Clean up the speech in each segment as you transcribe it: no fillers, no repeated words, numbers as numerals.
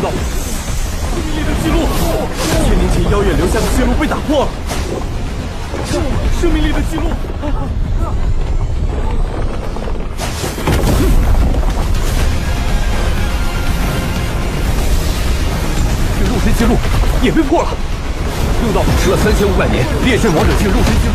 道，生命力的记录，千年前妖夜留下的线路被打破了，生命力的记录。这肉身记录也被破了。六道保持了3500年烈阵王者境肉身记录。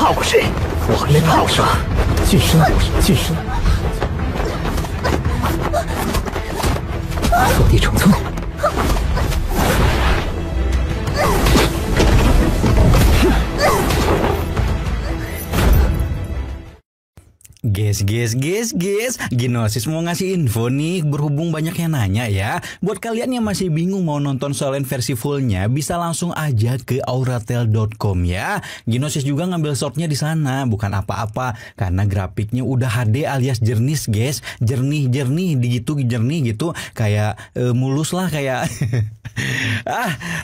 怕过谁？我还没怕过谁？近身，近身，落地成寸。 Guys, Ginosis mau ngasih info nih, berhubung banyak yang nanya ya. Buat kalian yang masih bingung mau nonton Solen versi fullnya, bisa langsung aja ke auratel.com ya. Ginosis juga ngambil shortnya di sana, bukan apa-apa, karena grafiknya udah HD alias jernih guys, jernih gitu, kayak mulus lah kayak.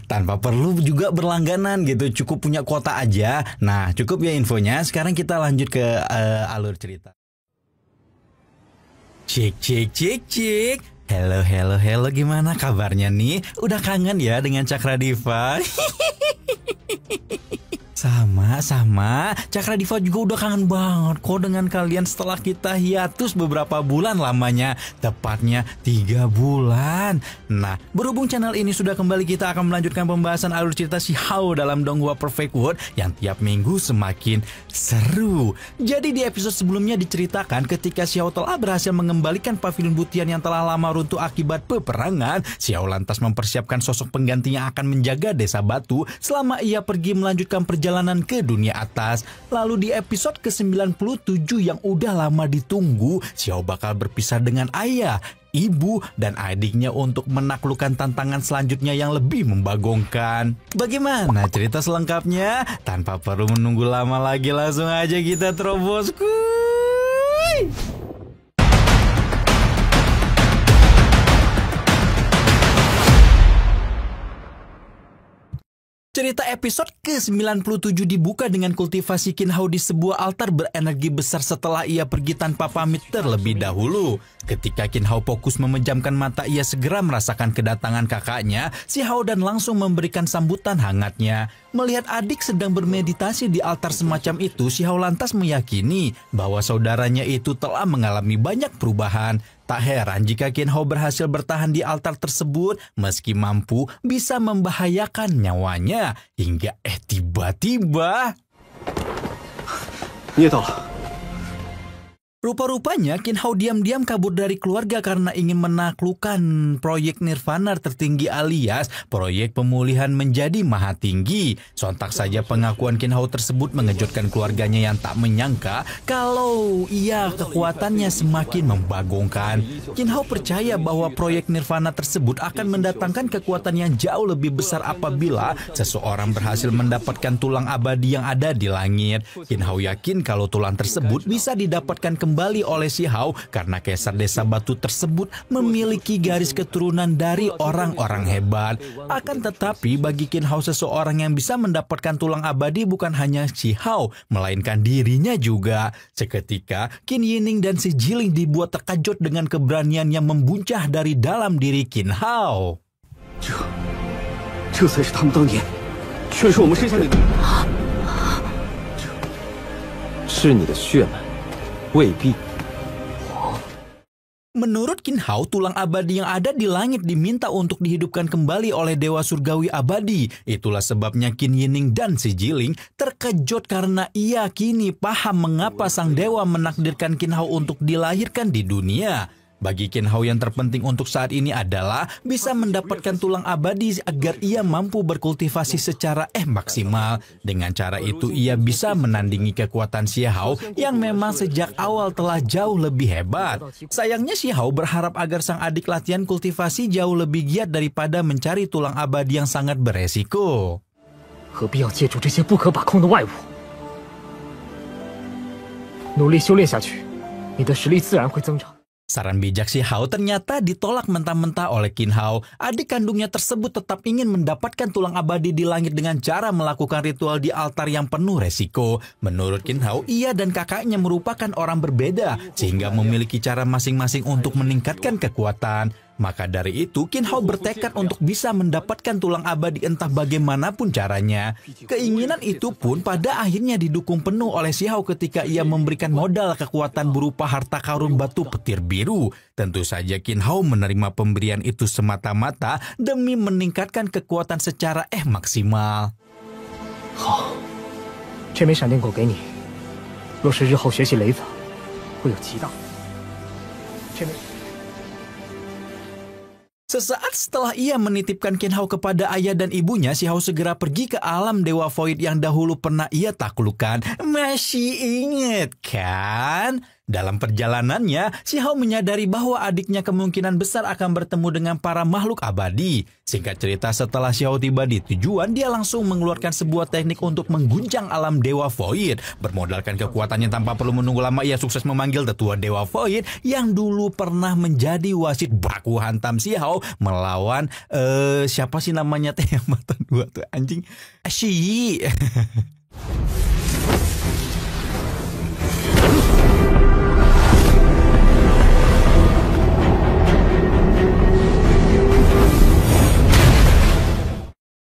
Tanpa perlu juga berlangganan gitu, cukup punya kuota aja. Nah, cukup ya infonya. Sekarang kita lanjut ke alur cerita. Cik. Halo, gimana kabarnya nih? Udah kangen ya dengan Cakra Diva? Sama, Cakra Diva juga udah kangen banget kok dengan kalian setelah kita hiatus beberapa bulan lamanya, tepatnya 3 bulan. Nah, berhubung channel ini sudah kembali, kita akan melanjutkan pembahasan alur cerita Xiao dalam Donghua Perfect World yang tiap minggu semakin seru. Jadi di episode sebelumnya diceritakan ketika Xiao telah berhasil mengembalikan pavilion Butian yang telah lama runtuh akibat peperangan, Xiao lantas mempersiapkan sosok pengganti yang akan menjaga desa batu selama ia pergi melanjutkan perjalanan ke dunia atas. Lalu di episode ke-97 yang udah lama ditunggu, Xiao bakal berpisah dengan ayah, ibu, dan adiknya untuk menaklukkan tantangan selanjutnya yang lebih membagongkan. Bagaimana cerita selengkapnya? Tanpa perlu menunggu lama lagi, langsung aja kita terobos. Cerita episode ke-97 dibuka dengan kultivasi Qin Hao di sebuah altar berenergi besar setelah ia pergi tanpa pamit terlebih dahulu. Ketika Qin Hao fokus memejamkan mata, ia segera merasakan kedatangan kakaknya, si Hao, dan langsung memberikan sambutan hangatnya. Melihat adik sedang bermeditasi di altar semacam itu, si Hao lantas meyakini bahwa saudaranya itu telah mengalami banyak perubahan. Tak heran jika Qin Hao berhasil bertahan di altar tersebut meski mampu bisa membahayakan nyawanya. Hingga tiba-tiba... Rupa-rupanya Qin Hao diam-diam kabur dari keluarga karena ingin menaklukkan proyek Nirvana tertinggi alias proyek pemulihan menjadi maha tinggi. Sontak saja pengakuan Qin Hao tersebut mengejutkan keluarganya yang tak menyangka kalau kekuatannya semakin membagongkan. Qin Hao percaya bahwa proyek Nirvana tersebut akan mendatangkan kekuatan yang jauh lebih besar apabila seseorang berhasil mendapatkan tulang abadi yang ada di langit. Qin Hao yakin kalau tulang tersebut bisa didapatkan kembali oleh si Hao karena Kaisar Desa Batu tersebut memiliki garis keturunan dari orang-orang hebat. Akan tetapi bagi Qin Hao, seseorang yang bisa mendapatkan tulang abadi bukan hanya si Hao, melainkan dirinya juga. Seketika Qin Yining dan si Jiling dibuat terkejut dengan keberanian yang membuncah dari dalam diri Qin Hao. 这才是他们当年劝说我们生下你的。是你的血脉。 未必。 Menurut Qin Hao, tulang abadi yang ada di langit diminta untuk dihidupkan kembali oleh Dewa Surgawi Abadi. Itulah sebabnya Qin Yining dan si Jiling terkejut karena ia kini paham mengapa sang dewa menakdirkan Qin Hao untuk dilahirkan di dunia. Bagi Qin Hao yang terpenting untuk saat ini adalah bisa mendapatkan tulang abadi agar ia mampu berkultivasi secara maksimal. Dengan cara itu ia bisa menandingi kekuatan si Hao yang memang sejak awal telah jauh lebih hebat. Sayangnya si Hao berharap agar sang adik latihan kultivasi jauh lebih giat daripada mencari tulang abadi yang sangat beresiko. 何必要借助这些不可把控的外物？努力修炼下去，你的实力自然会增长。 Saran bijak si Hao ternyata ditolak mentah-mentah oleh Qin Hao. Adik kandungnya tersebut tetap ingin mendapatkan tulang abadi di langit dengan cara melakukan ritual di altar yang penuh resiko. Menurut Qin Hao, ia dan kakaknya merupakan orang berbeda, sehingga memiliki cara masing-masing untuk meningkatkan kekuatan. Maka dari itu, Qin Hao bertekad untuk bisa mendapatkan tulang abadi entah bagaimanapun caranya. Keinginan itu pun pada akhirnya didukung penuh oleh si Hao ketika ia memberikan modal kekuatan berupa harta karun batu petir biru. Tentu saja Qin Hao menerima pemberian itu semata-mata demi meningkatkan kekuatan secara maksimal. 好，这枚闪电狗给你，若是日后学习雷法，会有极大。这枚。 Sesaat setelah ia menitipkan Qin Hao kepada ayah dan ibunya, si Hao segera pergi ke alam Dewa Void yang dahulu pernah ia taklukkan. Masih ingat kan? Dalam perjalanannya, si Hao menyadari bahwa adiknya kemungkinan besar akan bertemu dengan para makhluk abadi. Singkat cerita, setelah si Hao tiba di tujuan, dia langsung mengeluarkan sebuah teknik untuk mengguncang alam Dewa Void. Bermodalkan kekuatannya tanpa perlu menunggu lama, ia sukses memanggil tetua Dewa Void yang dulu pernah menjadi wasit baku hantam si Hao melawan siapa sih namanya teh yang mata dua tuh anjing? Shi.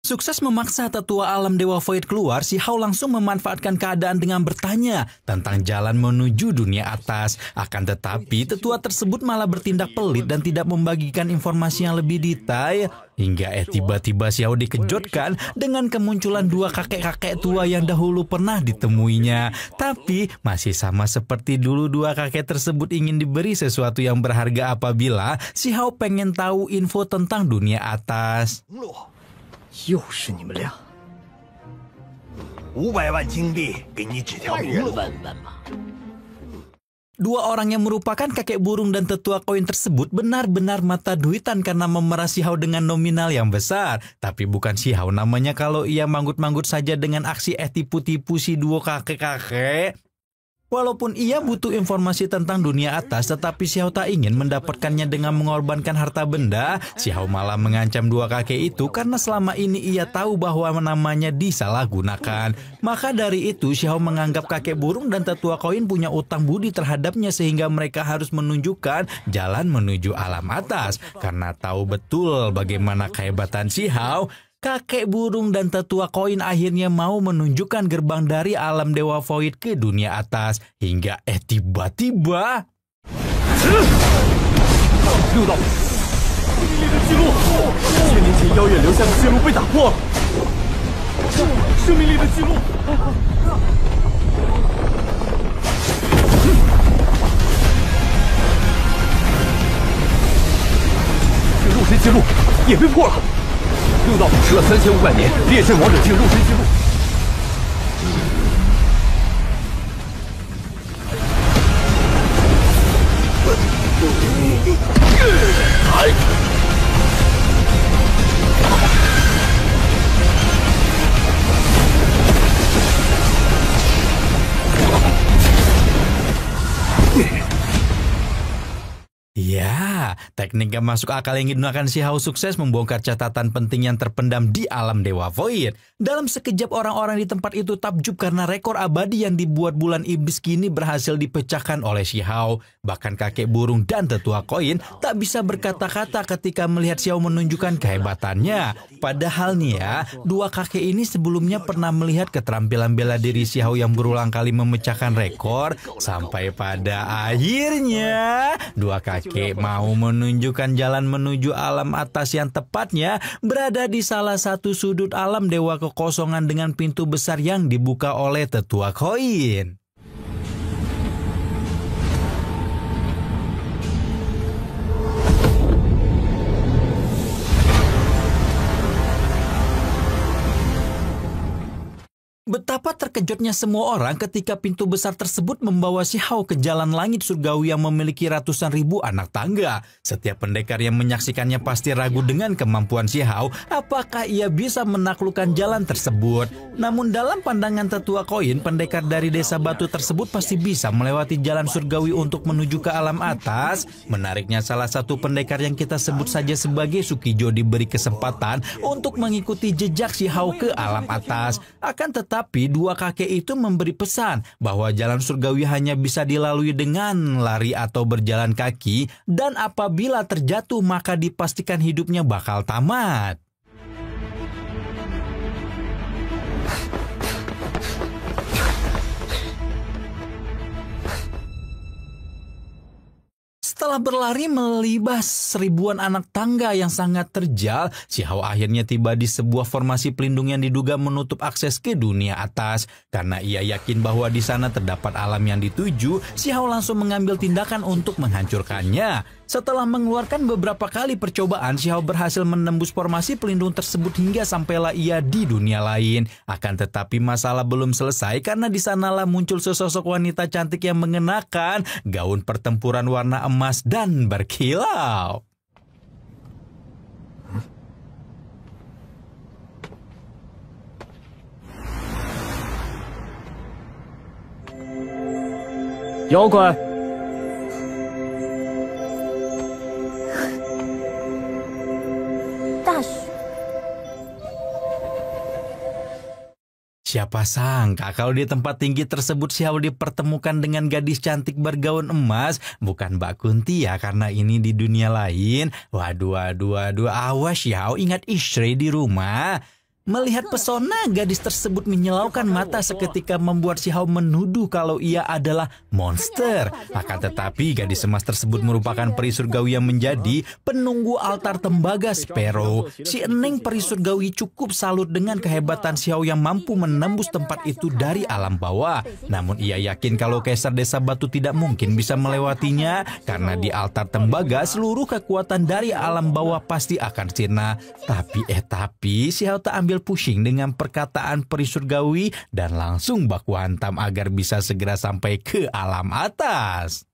Sukses memaksa tetua alam Dewa Void keluar, si Hao langsung memanfaatkan keadaan dengan bertanya tentang jalan menuju dunia atas. Akan tetapi, tetua tersebut malah bertindak pelit dan tidak membagikan informasi yang lebih detail. Hingga tiba-tiba si Hao dikejutkan dengan kemunculan dua kakek-kakek tua yang dahulu pernah ditemuinya. Tapi, masih sama seperti dulu dua kakek tersebut ingin diberi sesuatu yang berharga apabila si Hao pengen tahu info tentang dunia atas. 又是你们俩！500万金币给你指条明路。Dua orang yang merupakan kakek burung dan tetua koin tersebut benar-benar mata duitan karena memerah si Hao dengan nominal yang besar. Tapi bukan si Hao namanya kalau ia manggut-manggut saja dengan aksi tipu-tipu si dua kakek-kakek. Walaupun ia butuh informasi tentang dunia atas, tetapi si Hao tak ingin mendapatkannya dengan mengorbankan harta benda. Si Hao malah mengancam dua kakek itu karena selama ini ia tahu bahwa namanya disalahgunakan. Maka dari itu, si Hao menganggap kakek burung dan tetua koin punya utang budi terhadapnya sehingga mereka harus menunjukkan jalan menuju alam atas. Karena tahu betul bagaimana kehebatan si Hao, kakek burung dan tetua koin akhirnya mau menunjukkan gerbang dari alam Dewa Void ke dunia atas. Hingga tiba-tiba... 六道，生命力的记录，1000年前妖月留下的血路被打破了。生命力的记录。这肉身记录也被破了。 六道吃了3500年烈阵王者境肉身记录。Ya, teknik yang masuk akal yang digunakan si Hao sukses membongkar catatan penting yang terpendam di alam Dewa Void. Dalam sekejap orang-orang di tempat itu takjub karena rekor abadi yang dibuat bulan iblis kini berhasil dipecahkan oleh si Hao. Bahkan kakek burung dan tetua koin tak bisa berkata-kata ketika melihat si Hao menunjukkan kehebatannya. Padahal nih ya, dua kakek ini sebelumnya pernah melihat keterampilan bela diri si Hao yang berulang kali memecahkan rekor. Sampai pada akhirnya, dua kakek mau menunjukkan jalan menuju alam atas yang tepatnya berada di salah satu sudut alam dewa kekosongan dengan pintu besar yang dibuka oleh tetua koin. Betapa terkejutnya semua orang ketika pintu besar tersebut membawa Si Hao ke jalan langit surgawi yang memiliki ratusan ribu anak tangga. Setiap pendekar yang menyaksikannya pasti ragu dengan kemampuan Si Hao, apakah ia bisa menaklukkan jalan tersebut. Namun dalam pandangan tetua koin, pendekar dari desa batu tersebut pasti bisa melewati jalan surgawi untuk menuju ke alam atas. Menariknya, salah satu pendekar yang kita sebut saja sebagai Sukijo diberi kesempatan untuk mengikuti jejak Si Hao ke alam atas. Akan tetapi dua kakek itu memberi pesan bahwa jalan surgawi hanya bisa dilalui dengan lari atau berjalan kaki, dan apabila terjatuh maka dipastikan hidupnya bakal tamat. Setelah berlari melibas ribuan anak tangga yang sangat terjal, Si Hao akhirnya tiba di sebuah formasi pelindung yang diduga menutup akses ke dunia atas. Karena ia yakin bahwa di sana terdapat alam yang dituju, Si Hao langsung mengambil tindakan untuk menghancurkannya. Setelah mengeluarkan beberapa kali percobaan, Si Hao berhasil menembus formasi pelindung tersebut hingga sampailah ia di dunia lain. Akan tetapi masalah belum selesai karena di sanalah muncul sesosok wanita cantik yang mengenakan gaun pertempuran warna emas dan berkilau. Yaoguai, siapa sangka kalau di tempat tinggi tersebut Si Hao dipertemukan dengan gadis cantik bergaun emas. Bukan Mbak Kunti ya, karena ini di dunia lain. Waduh, awas Si Hao, ingat istri di rumah. Melihat pesona gadis tersebut menyilaukan mata seketika membuat Si Hao menuduh kalau ia adalah monster. Akan tetapi gadis emas tersebut merupakan peri surgawi yang menjadi penunggu altar tembaga Sparrow. Si Eneng peri surgawi cukup salut dengan kehebatan Si Hao yang mampu menembus tempat itu dari alam bawah. Namun ia yakin kalau Kaisar Desa Batu tidak mungkin bisa melewatinya, karena di altar tembaga seluruh kekuatan dari alam bawah pasti akan sirna. Tapi Si Hao tak ambil pusing dengan perkataan peri surgawi dan langsung baku hantam agar bisa segera sampai ke alam atas.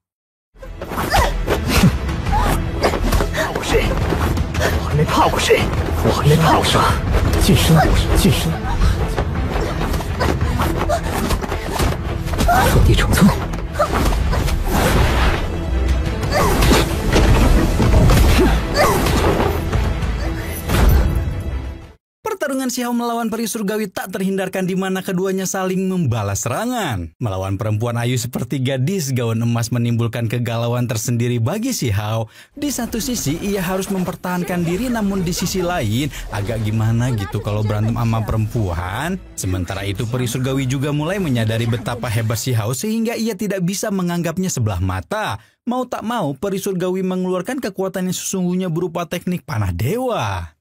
Pertarungan Si Hao melawan peri surgawi tak terhindarkan di mana keduanya saling membalas serangan. Melawan perempuan ayu seperti gadis gaun emas menimbulkan kegalauan tersendiri bagi Si Hao. Di satu sisi ia harus mempertahankan diri, namun di sisi lain agak gimana gitu kalau berantem sama perempuan. Sementara itu peri surgawi juga mulai menyadari betapa hebat Si Hao sehingga ia tidak bisa menganggapnya sebelah mata. Mau tak mau peri surgawi mengeluarkan kekuatan yang sesungguhnya berupa teknik panah dewa.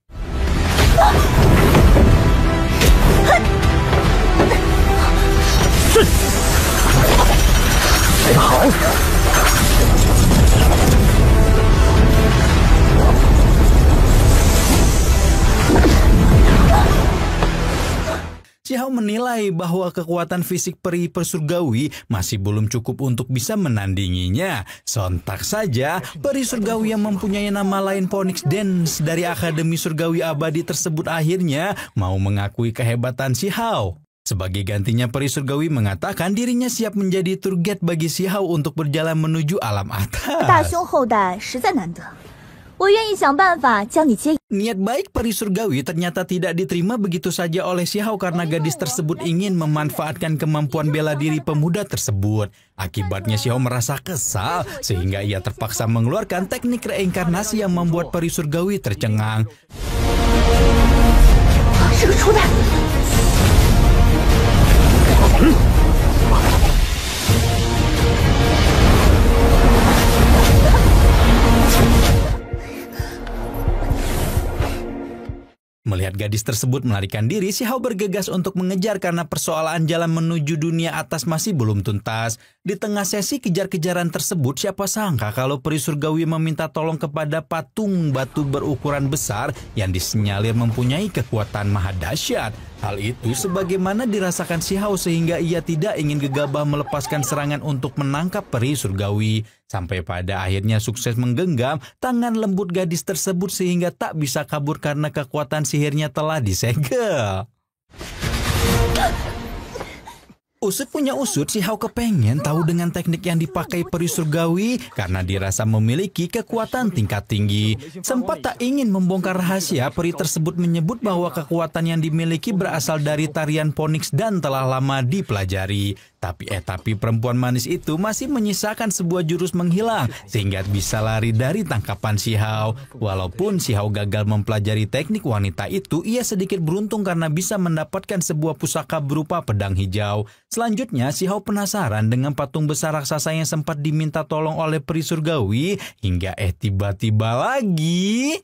Si Hao menilai bahwa kekuatan fisik peri surgawi masih belum cukup untuk bisa menandinginya. Sontak saja, peri surgawi yang mempunyai nama lain Phoenix Dance dari Akademi Surgawi Abadi tersebut akhirnya mau mengakui kehebatan Si Hao. Sebagai gantinya peri surgawi mengatakan dirinya siap menjadi tour guide bagi Si Hao untuk berjalan menuju alam atas. Niat baik peri surgawi ternyata tidak diterima begitu saja oleh Si Hao karena gadis tersebut ingin memanfaatkan kemampuan bela diri pemuda tersebut. Akibatnya Si Hao merasa kesal sehingga ia terpaksa mengeluarkan teknik reinkarnasi yang membuat peri surgawi tercengang. Melihat Melihat gadis tersebut melarikan diri, Xiao bergegas untuk mengejar karena persoalan jalan menuju dunia atas masih belum tuntas. Di tengah sesi kejar-kejaran tersebut, siapa sangka kalau peri surgawi meminta tolong kepada patung batu berukuran besar yang disinyalir mempunyai kekuatan maha dahsyat. Hal itu sebagaimana dirasakan Xiao sehingga ia tidak ingin gegabah melepaskan serangan untuk menangkap peri surgawi. Sampai pada akhirnya sukses menggenggam tangan lembut gadis tersebut sehingga tak bisa kabur karena kekuatan sihirnya telah disegel. Usut punya usut, Xiao kepengen tahu dengan teknik yang dipakai peri surgawi karena dirasa memiliki kekuatan tingkat tinggi. Sempat tak ingin membongkar rahasia, peri tersebut menyebut bahwa kekuatan yang dimiliki berasal dari tarian Phoenix dan telah lama dipelajari. Tapi perempuan manis itu masih menyisakan sebuah jurus menghilang sehingga bisa lari dari tangkapan Xiao. Walaupun Xiao gagal mempelajari teknik wanita itu, ia sedikit beruntung karena bisa mendapatkan sebuah pusaka berupa pedang hijau. Selanjutnya, Xiao penasaran dengan patung besar raksasa yang sempat diminta tolong oleh peri surgawi hingga tiba-tiba lagi...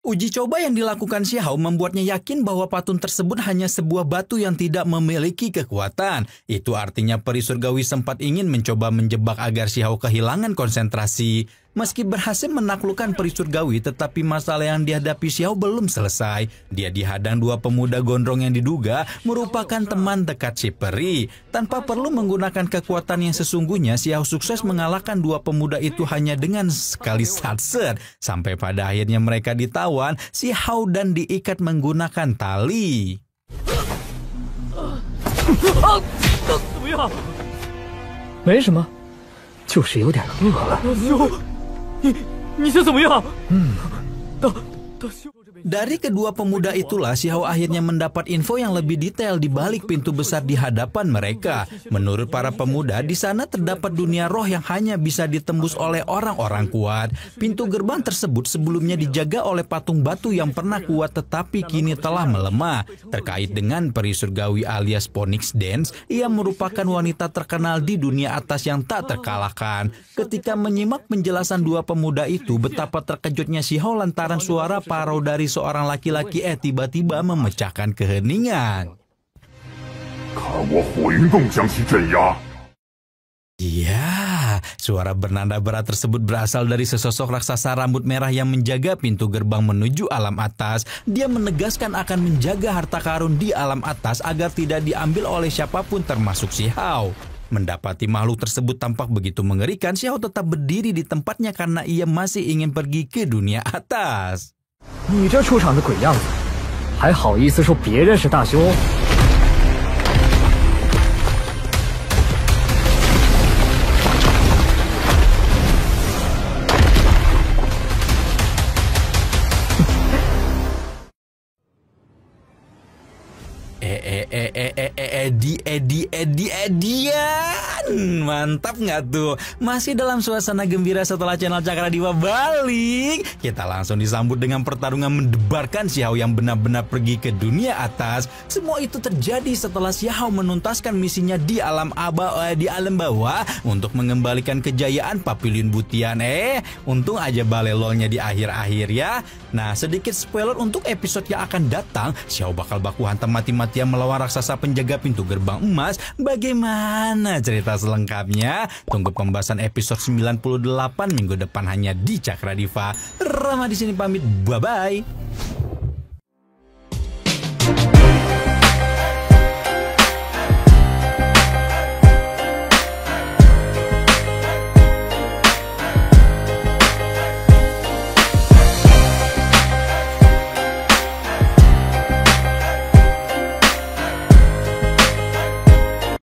Uji coba yang dilakukan Xiao membuatnya yakin bahwa patung tersebut hanya sebuah batu yang tidak memiliki kekuatan. Itu artinya peri surgawi sempat ingin mencoba menjebak agar Xiao kehilangan konsentrasi. Meski berhasil menaklukkan peri surgawi, tetapi masalah yang dihadapi Xiao belum selesai. Dia dihadang dua pemuda gondrong yang diduga merupakan teman dekat si peri. Tanpa perlu menggunakan kekuatan yang sesungguhnya, Xiao sukses mengalahkan dua pemuda itu hanya dengan sekali satset. Sampai pada akhirnya mereka ditawan, Xiao dan diikat menggunakan tali. 怎么样？没什么，就是有点饿了。你是怎么样？大修。 Dari kedua pemuda itulah Xiao akhirnya mendapat info yang lebih detail di balik pintu besar di hadapan mereka. Menurut para pemuda, di sana terdapat dunia roh yang hanya bisa ditembus oleh orang-orang kuat. Pintu gerbang tersebut sebelumnya dijaga oleh patung batu yang pernah kuat tetapi kini telah melemah. Terkait dengan peri surgawi alias Phoenix Dance, ia merupakan wanita terkenal di dunia atas yang tak terkalahkan. Ketika menyimak penjelasan dua pemuda itu, betapa terkejutnya Xiao lantaran suara parau dari seorang laki-laki tiba-tiba memecahkan keheningan. Iya, suara bernada berat tersebut berasal dari sesosok raksasa rambut merah yang menjaga pintu gerbang menuju alam atas. Dia menegaskan akan menjaga harta karun di alam atas agar tidak diambil oleh siapapun termasuk Xiao. Mendapati makhluk tersebut tampak begitu mengerikan, Xiao tetap berdiri di tempatnya karena ia masih ingin pergi ke dunia atas. 你这出场的鬼样子，还好意思说别人是大凶？ Edian, mantap nggak tuh? Masih dalam suasana gembira setelah channel Cakradiva balik, kita langsung disambut dengan pertarungan mendebarkan Xiao yang benar-benar pergi ke dunia atas. Semua itu terjadi setelah Xiao menuntaskan misinya di alam bawah untuk mengembalikan kejayaan Papilion Butian. Untung aja balelolnya di akhir-akhir ya. Nah, sedikit spoiler untuk episode yang akan datang, Xiao bakal baku hantam mati-matian melawan raksasa penjaga pintu gerbang emas. Bagaimana cerita selengkapnya? Tunggu pembahasan episode 98 minggu depan hanya di Cakradiva. Rama di sini pamit, bye-bye.